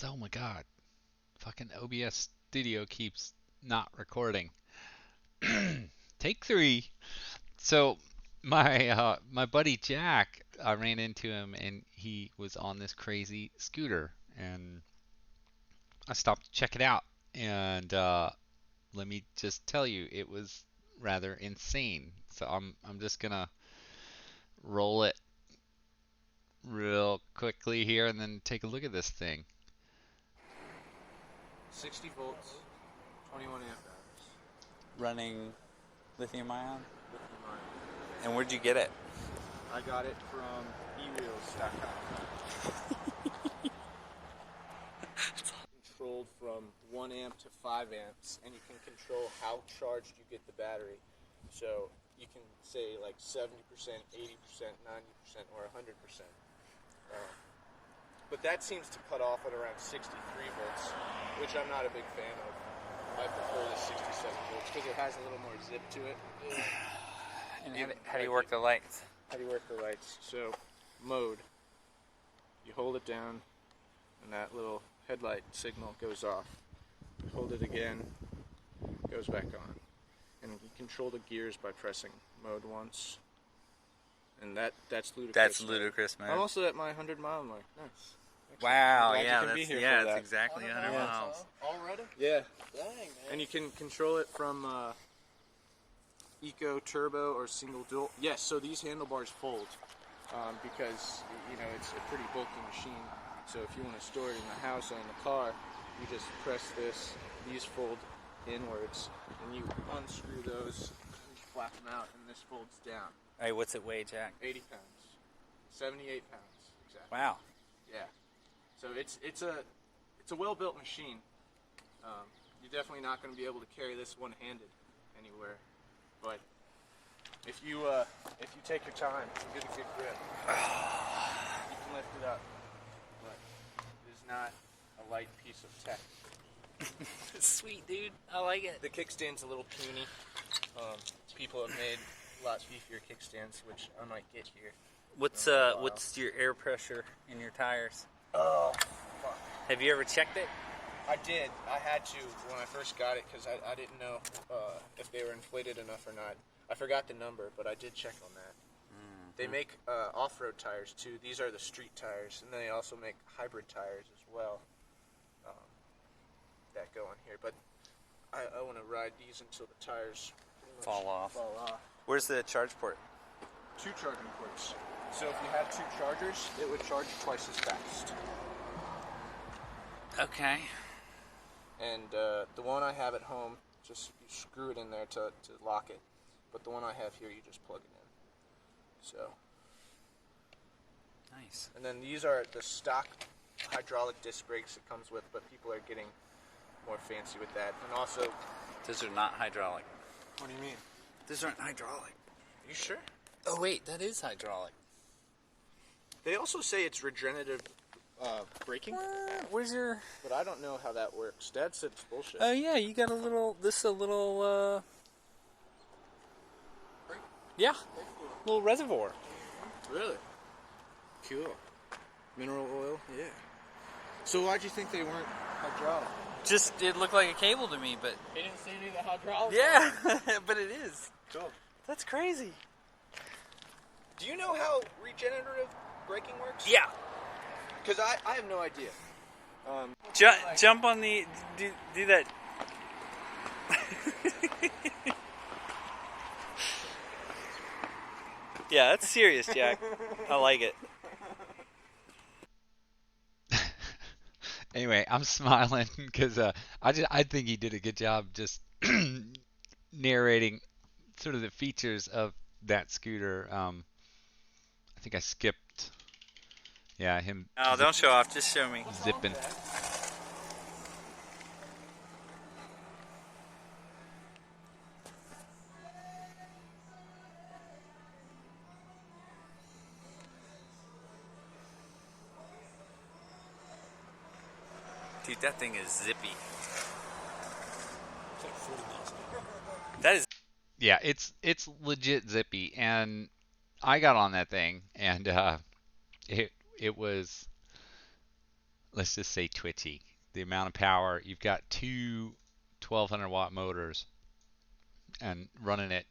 Oh my God. Fucking OBS Studio keeps not recording. Take three. So my buddy Jack, I ran into him and he was on this crazy scooter and I stopped to check it out and let me just tell you it was rather insane. So I'm just gonna roll it real quickly here and then take a look at this thing. 60 volts, 21 amp hours. Running lithium ion. Lithium ion. And where'd you get it? I got it from eWheels.com. Controlled from 1 amp to 5 amps, and you can control how charged you get the battery. So you can say like 70%, 80%, 90%, or 100%. But that seems to cut off at around 63 volts, which I'm not a big fan of. I prefer the 67 volts because it has a little more zip to it. And how do you work the lights? How do you work the lights? So, mode. You hold it down, and that little headlight signal goes off. You hold it again, it goes back on. And you control the gears by pressing mode once. And that's ludicrous. That's ludicrous, man. I'm also at my 100-mile mark. Nice. Wow, I'm glad yeah, you can be here for that's that. exactly 100 miles. Already? Yeah. Dang, man. And you can control it from Eco, Turbo, or Single Dual. Yes, so these handlebars fold because, you know, it's a pretty bulky machine. So if you want to store it in the house or in the car, you just press this. These fold inwards, and you unscrew those, and you flap them out, and this folds down. Hey, what's it weigh, Jack? 80 pounds. 78 pounds, exactly. Wow. Yeah. So it's a well-built machine. You're definitely not going to be able to carry this one-handed anywhere, but if you take your time and get a good grip, you can lift it up. But it is not a light piece of tech. Sweet, dude. I like it. The kickstand's a little puny. People have made a lot beefier kickstands, which I might get here. What's your air pressure in your tires? Oh, fuck. Have you ever checked it? I did. I had to when I first got it because I didn't know if they were inflated enough or not. I forgot the number, but I did check on that. Mm-hmm. They make off-road tires too. These are the street tires, and they also make hybrid tires as well that go on here. But I want to ride these until the tires pretty much Fall off. Fall off. Where's the charge port? 2 charging ports. So if you had 2 chargers, it would charge twice as fast. Okay. And the one I have at home, just you screw it in there to lock it. But the one I have here, you just plug it in. So. Nice. And then these are the stock hydraulic disc brakes it comes with, but people are getting more fancy with that. And also, Those are not hydraulic. what do you mean? Those aren't hydraulic. You sure? Oh, wait, that is hydraulic. They also say it's regenerative braking, Where's your... but I don't know how that works. Dad said it's bullshit. Oh, yeah, you got this is a little, yeah, little reservoir. Really? Cool. Mineral oil? Yeah. So why'd you think they weren't hydraulic? Just, it looked like a cable to me, but... He didn't see any of the hydraulics. Yeah, but it is. Cool. That's crazy. Do you know how regenerative braking works? Yeah. Because I have no idea. Jump on the... Do that. Yeah, that's serious, Jack. I like it. Anyway, I'm smiling because I think he did a good job just narrating sort of the features of that scooter. I think I skipped, yeah, him Oh, don't show off. Just show me. zipping. Dude, that thing is zippy. It's like 40 miles an hour. That is... Yeah, it's legit zippy, and I got on that thing, and it was let's just say twitchy. The amount of power, you've got two 1200 watt motors and running it,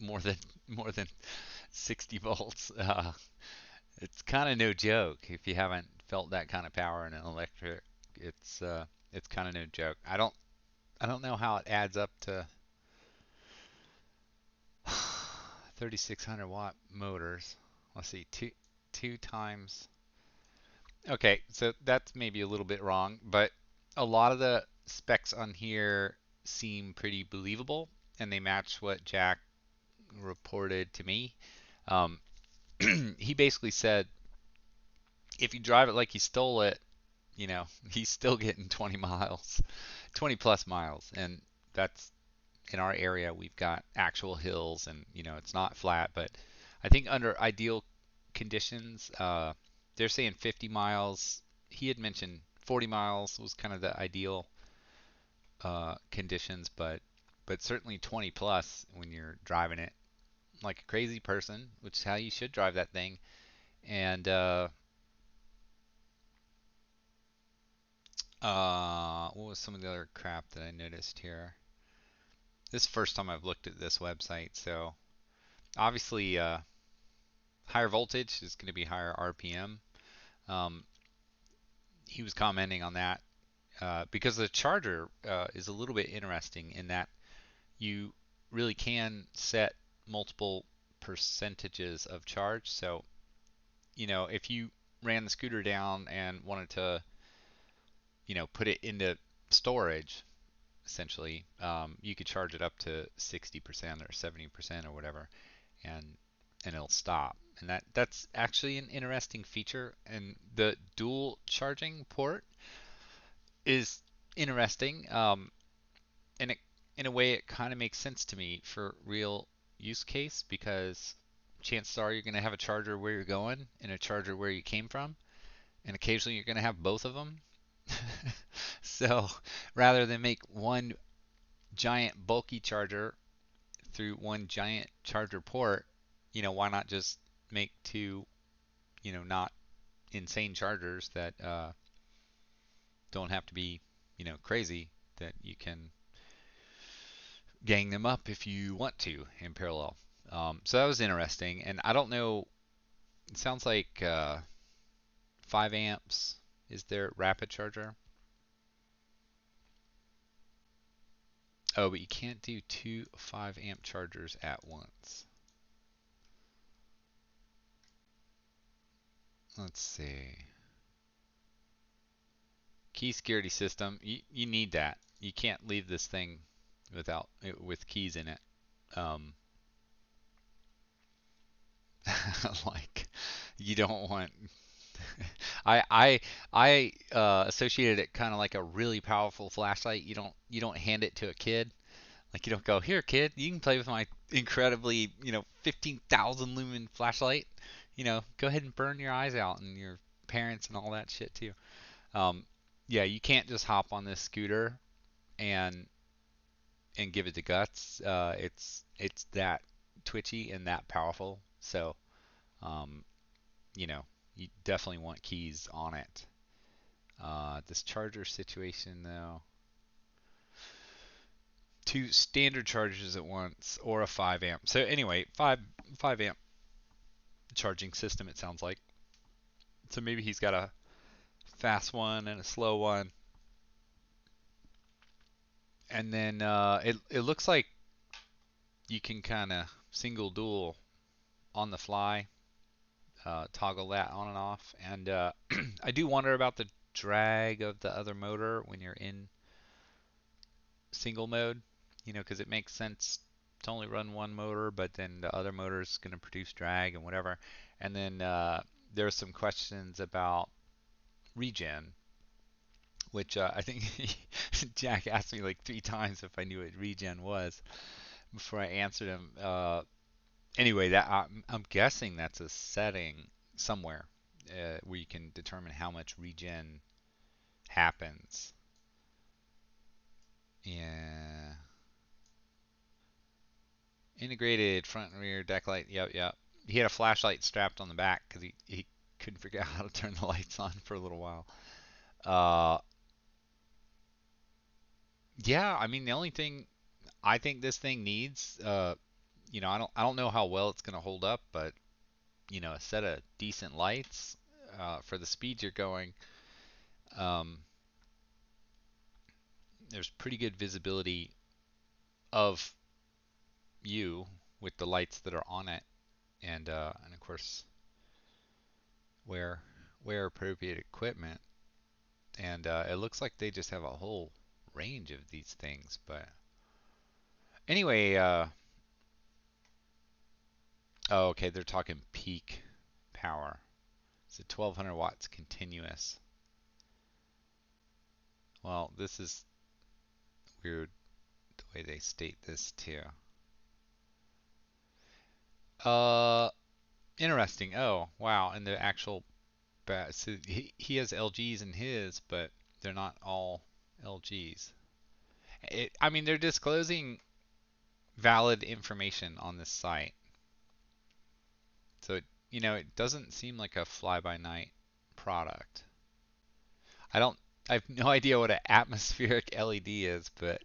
more than more than 60 volts. It's kind of no joke if you haven't felt that kind of power in an electric. It's kind of no joke. I don't know how it adds up to 3600 watt motors. Let's see, two times. Okay, so that's maybe a little bit wrong, but a lot of the specs on here seem pretty believable, and they match what Jack reported to me. Um, he basically said if you drive it like you stole it, he's still getting 20 miles, 20 plus miles, and that's in our area. We've got actual hills, and it's not flat, but I think under ideal conditions, they're saying 50 miles. He had mentioned 40 miles was kind of the ideal conditions, but certainly 20 plus when you're driving it like a crazy person, which is how you should drive that thing. And what was some of the other crap that I noticed here? This is the first time I've looked at this website, so obviously higher voltage is going to be higher RPM. Um, he was commenting on that because the charger is a little bit interesting in that you really can set multiple percentages of charge. So, if you ran the scooter down and wanted to, put it into storage, essentially, you could charge it up to 60% or 70% or whatever, and it'll stop. And that's actually an interesting feature. And the dual charging port is interesting. And in a way, it kind of makes sense to me for real use case because chances are you're going to have a charger where you're going and a charger where you came from, and occasionally you're going to have both of them. So rather than make one giant bulky charger through one giant charger port, why not just make two, not insane chargers that don't have to be, crazy, that you can gang them up if you want to in parallel. So that was interesting, and I don't know. It sounds like 5 amps is their rapid charger. Oh, but you can't do two 5 amp chargers at once. Let's see. Key security system. You need that. You can't leave this thing with keys in it. Um, like you don't want. I associated it kind of like a really powerful flashlight. You don't hand it to a kid. Like you don't go, here, kid, you can play with my incredibly 15,000 lumen flashlight. Go ahead and burn your eyes out and your parents and all that shit too. Um, yeah, you can't just hop on this scooter and give it the guts. It's that twitchy and that powerful. So, um, you know, you definitely want keys on it. This charger situation though, two standard chargers at once or a 5 amp. So anyway, 5 amp charging system it sounds like. So maybe he's got a fast one and a slow one. And then it looks like you can kind of single dual on the fly, toggle that on and off. And I do wonder about the drag of the other motor when you're in single mode, because it makes sense to only run one motor, but then the other motor is going to produce drag and whatever. And then there's some questions about regen, which I think Jack asked me like 3 times if I knew what regen was before I answered him. Anyway, that I'm guessing that's a setting somewhere where you can determine how much regen happens. Yeah. Integrated front and rear deck light. Yep, yep. He had a flashlight strapped on the back because he couldn't figure out how to turn the lights on for a little while. Uh, yeah, I mean the only thing I think this thing needs, I don't know how well it's gonna hold up, but a set of decent lights for the speed you're going. Um, there's pretty good visibility of you with the lights that are on it, and of course wear wear appropriate equipment. And it looks like they just have a whole range of these things. But anyway, oh, okay, they're talking peak power. So 1200 watts continuous. Well, this is weird the way they state this too. Uh, interesting. Oh, wow. And the actual so he has LGs in his, but they're not all LGs. I mean, they're disclosing valid information on this site. So it doesn't seem like a fly-by-night product. I don't, I have no idea what an atmospheric LED is, but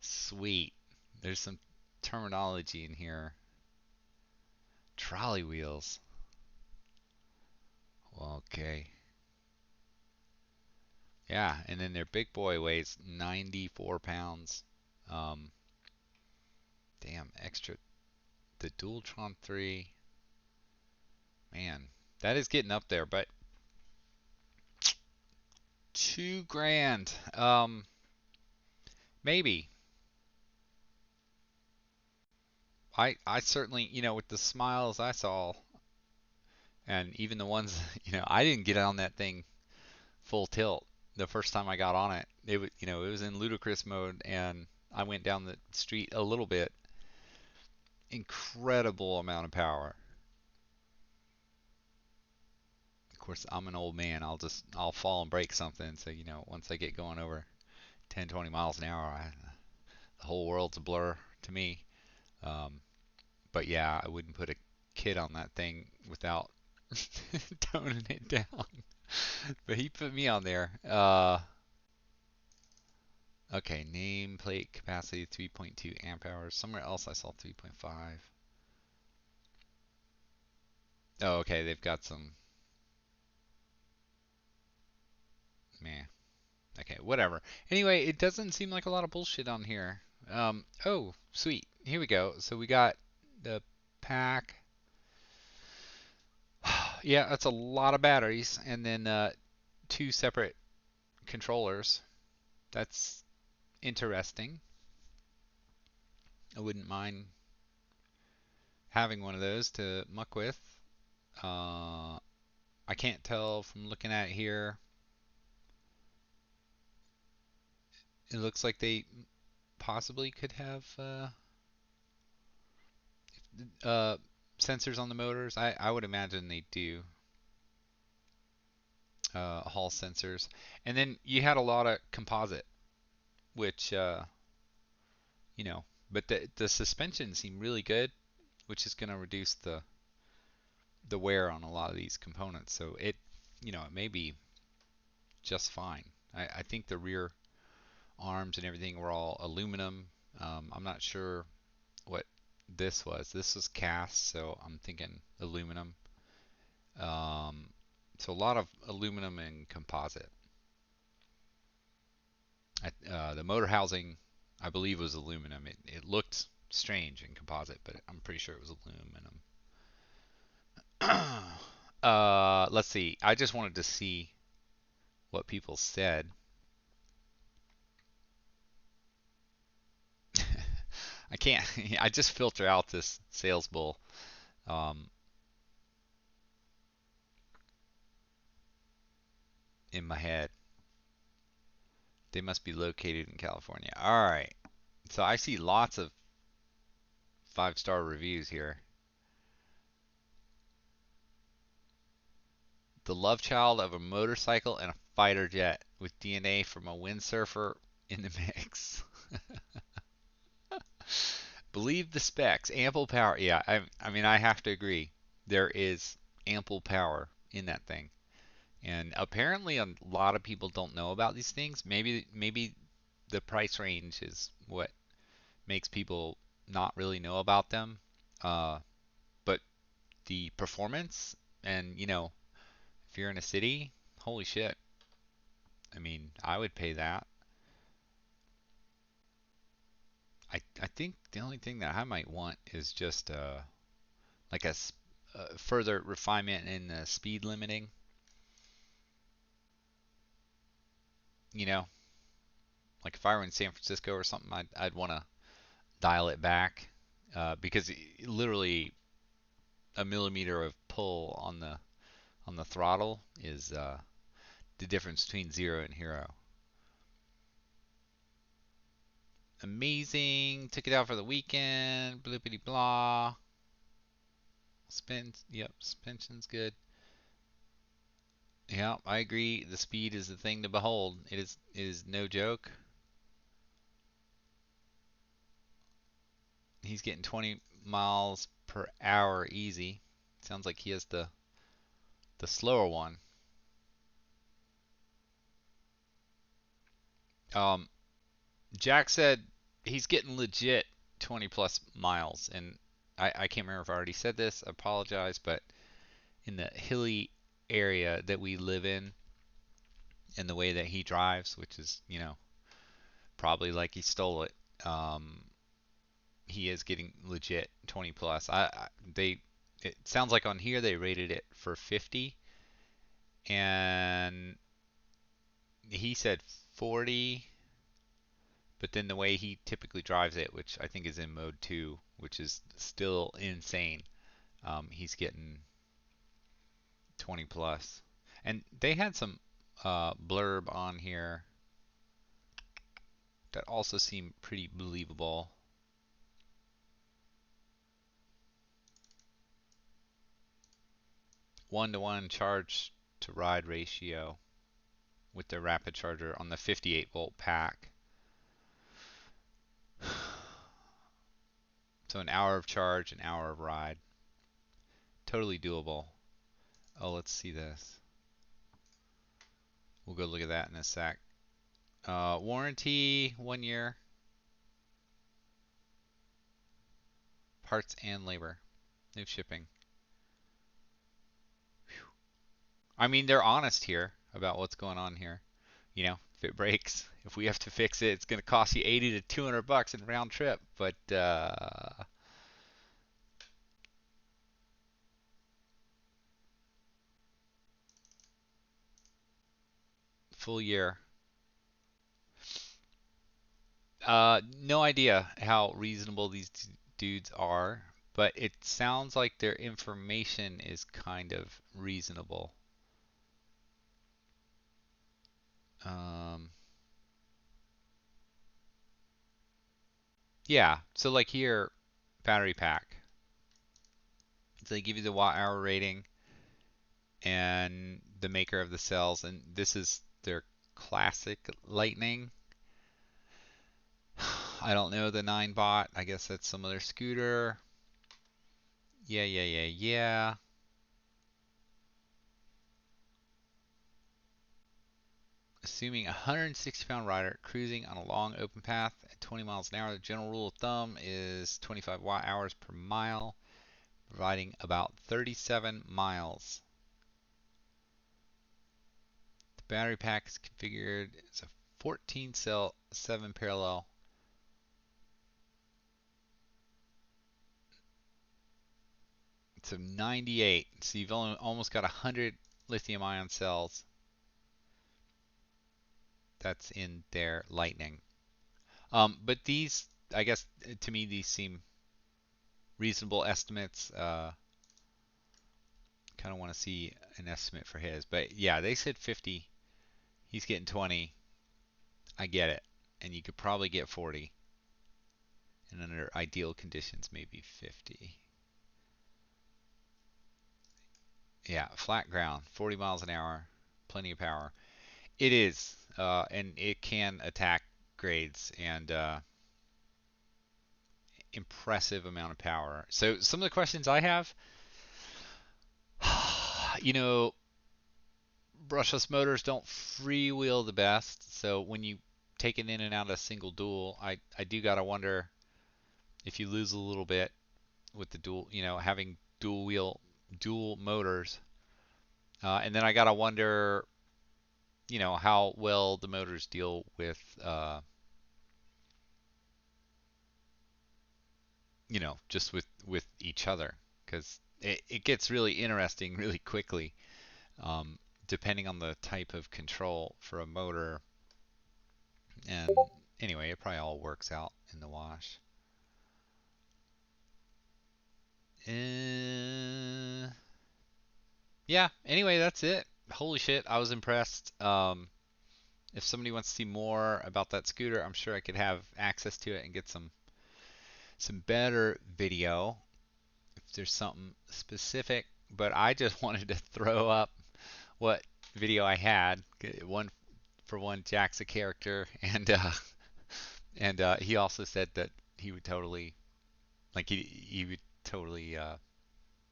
sweet. There's some terminology in here. Trolley wheels. Well, okay. Yeah, and then their big boy weighs 94 pounds. Um, damn, extra. The Dualtron 3. Man, that is getting up there, but 2 grand. Maybe. I certainly, with the smiles I saw, and even the ones, I didn't get on that thing full tilt the first time I got on it. It was in ludicrous mode, and I went down the street a little bit. Incredible amount of power. Of course, I'm an old man. I'll fall and break something. So, once I get going over 10, 20 miles an hour, the whole world's a blur to me. Um, but yeah, I wouldn't put a kid on that thing without toning it down. But he put me on there. Okay, nameplate capacity 3.2 amp hours. Somewhere else I saw 3.5. Oh, okay, they've got some. Meh. Okay, whatever. Anyway, it doesn't seem like a lot of bullshit on here. Oh, sweet. Here we go. So we got the pack. Yeah, that's a lot of batteries, and then two separate controllers. That's interesting. I wouldn't mind having one of those to muck with. I can't tell from looking at it here. It looks like they possibly could have uh, sensors on the motors. I would imagine they do. Hall sensors. And then you had a lot of composite, which, you know, but the suspension seemed really good, which is going to reduce the wear on a lot of these components. So it may be just fine. I think the rear arms and everything were all aluminum. I'm not sure what this was. This was cast, so I'm thinking aluminum. Um, so a lot of aluminum and composite. The motor housing, I believe, was aluminum. It looked strange in composite, but I'm pretty sure it was aluminum. Let's see. I just wanted to see what people said. I can't. I just filter out this sales bull um, in my head. They must be located in California. All right. So I see lots of 5-star reviews here. The love child of a motorcycle and a fighter jet with DNA from a windsurfer in the mix. Believe the specs, ample power. Yeah, I mean, I have to agree. There is ample power in that thing. And apparently a lot of people don't know about these things. Maybe the price range is what makes people not really know about them. Uh, but the performance and, if you're in a city, holy shit. I mean, I would pay that. I think the only thing that I might want is just like further refinement in the speed limiting. You know, like if I were in San Francisco or something, I'd want to dial it back because literally a millimeter of pull on the throttle is the difference between zero and hero. Amazing. Took it out for the weekend. Bloopity blah. Yep, suspension's good. Yeah, I agree. The speed is the thing to behold. It is no joke. He's getting 20 miles per hour easy. Sounds like he has the slower one. Um, Jack said he's getting legit 20 plus miles, and I can't remember if I already said this. I apologize, but in the hilly area that we live in, and the way that he drives, which is probably like he stole it. He is getting legit 20 plus. It sounds like on here they rated it for 50, and he said 40, but then the way he typically drives it, which I think is in mode 2, which is still insane, he's getting 20 plus. And they had some blurb on here that also seemed pretty believable. 1-to-1 charge to ride ratio with the rapid charger on the 58-volt pack. So an hour of charge, an hour of ride. Totally doable. Oh, let's see this. We'll go look at that in a sec. Warranty, 1 year. Parts and labor. No shipping. Whew. I mean, they're honest here about what's going on here. If it breaks, if we have to fix it, it's going to cost you 80 to 200 bucks in round trip. But full year. No idea how reasonable these dudes are, but it sounds like their information is kind of reasonable. Um, yeah, so like here, battery pack. So they give you the watt hour rating and the maker of the cells, and this is their classic Lightning. I don't know the 9 bot. I guess that's some other scooter. Yeah, yeah, yeah, yeah. Assuming a 160-pound rider cruising on a long open path at 20 miles an hour, the general rule of thumb is 25 watt hours per mile, providing about 37 miles. The battery pack is configured as a 14 cell 7 parallel. It's a 98, so you've almost got 100 lithium ion cells. That's in their Lightning. But these, I guess, to me, these seem reasonable estimates. Kind of want to see an estimate for his. But yeah, they said 50. He's getting 20. I get it. And you could probably get 40. And under ideal conditions, maybe 50. Yeah, flat ground, 40 miles an hour, plenty of power. It is, and it can attack grades and impressive amount of power. So some of the questions I have, you know, brushless motors don't freewheel the best. So when you take it in and out of single dual, I do gotta wonder if you lose a little bit with the dual, having dual motors. And then I gotta wonder, how well the motors deal with, just with each other, because it gets really interesting really quickly, um, depending on the type of control for a motor. And anyway, it probably all works out in the wash. Uh, yeah. Anyway, that's it. Holy shit, I was impressed. If somebody wants to see more about that scooter, I'm sure I could have access to it and get some better video if there's something specific. But I just wanted to throw up what video I had. One for one, Jack's a character, and he also said that he would totally he would totally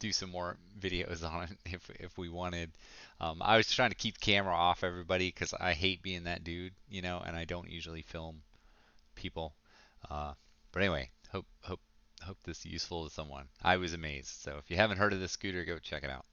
do some more videos on it if we wanted. I was trying to keep the camera off everybody because I hate being that dude, and I don't usually film people. Uh, but anyway, hope this is useful to someone. I was amazed. So if you haven't heard of this scooter, go check it out.